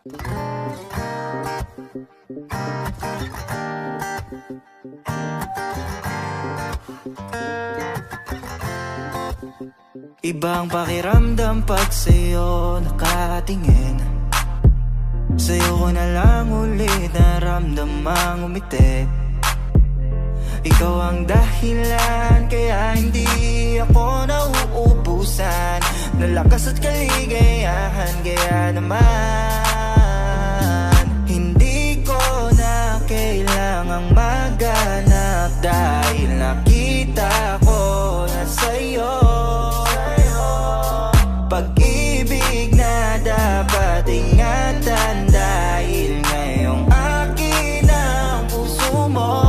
Ibang pakiramdam pag sa'yo nakatingin. Sa'yo ko na lang ulit naramdamang umiti. Ikaw ang dahilan kaya hindi ako nauubusan ng lakas at kaligayahan. Kaya naman hindi ko na kailangang maghanap, dahil nakita ko na sa'yo pag-ibig na dapat ingatan, dahil ngayong akin ang puso mo.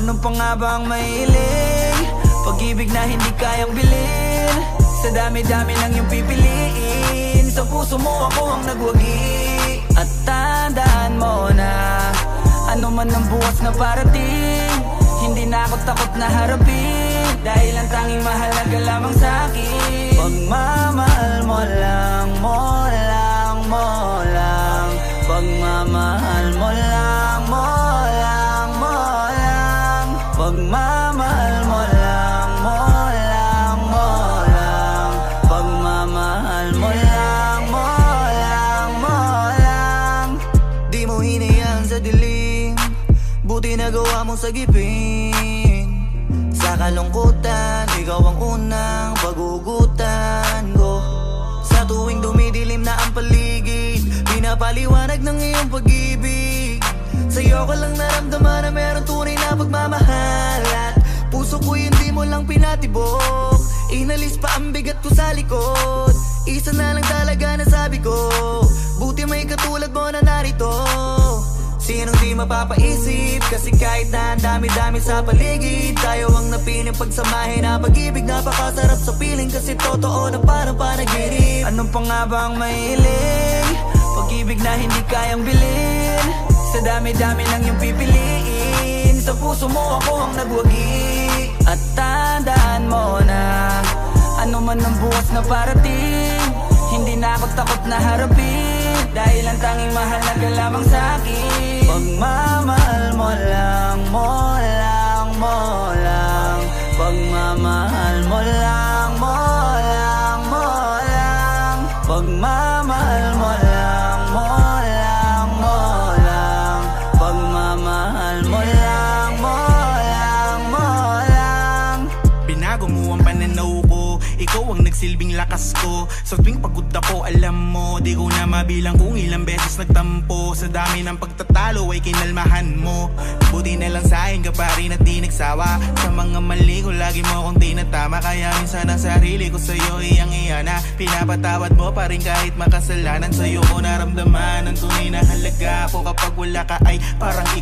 Anong pa nga ba ang mahilig? Pag-ibig na hindi kayang bilhin. Sa dami-dami ng iyong pipiliin, sa puso mo ako ang nagwagi. At tandaan mo na ano man ang bukas na parating, hindi na ako takot na harapin, dahil ang tanging mahalaga lamang sa'kin pagmamahal mo lang, mo lang, mo lang. Pagmamahal mo lang, mo lang, mo lang. Pagmamahal mo lang, mo lang, mo lang. Pagmamahal mo lang, mo lang, mo lang. Di mo hinayaan sa dilim, buti nagawa mong sagipin. Sa kalungkutan, ikaw ang unang pagugutan ko. Sa tuwing dumidilim na ang paligid, pinapaliwanag ng iyong pag-ibig. Sa'yo ko lang naramdaman na meron tunay na pagmamahal, at puso ko hindi mo lang pinatibok. Inalis pa ang bigat ko sa likod, isa na lang talaga nasabi ko, buti may katulad mo na narito. Sinong di mapapaisip, kasi kahit na ang dami-dami sa paligid, tayo ang napiling pagsamahin na pag-ibig. Napakasarap sa piling, kasi totoo na parang panaginip. Anong pa nga ba ang mahilig? Pag-ibig na hindi kayang bilhin. Sa dami-dami ng iyong pipiliin, sa puso mo ako ang nagwagi. At tandaan mo na ano man ang bukas na parating, hindi na ako takot na harapin, dahil ang tanging mahalaga lamang sa'kin pagmamahal mo lang, mo lang, mo lang. Pagmamahal mo lang, mo lang, mo lang. Pagmamahal mo lang, mo lang, mo lang. Pagmamahal mo lang, mo lang, mo lang. Binago mo ang pananaw ko, ikaw ang nagsilbing lakas ko. Sa tuwing pagod ako, alam mo, di ko na mabilang kung ilang beses nagtampo. Sa dami ng pagtatalo ay kinalmahan mo. Buti na lang sa'kin ka pa rin at di nagsawa. Sa mga mali ko lagi mo kong tinatama, kaya minsan ang sarili ko sa'yo iyang-iya na pinapatawad mo pa rin kahit makasalanan. Sa'yo ko naramdaman ang tunay na halaga ko. Kapag wala ka ay parang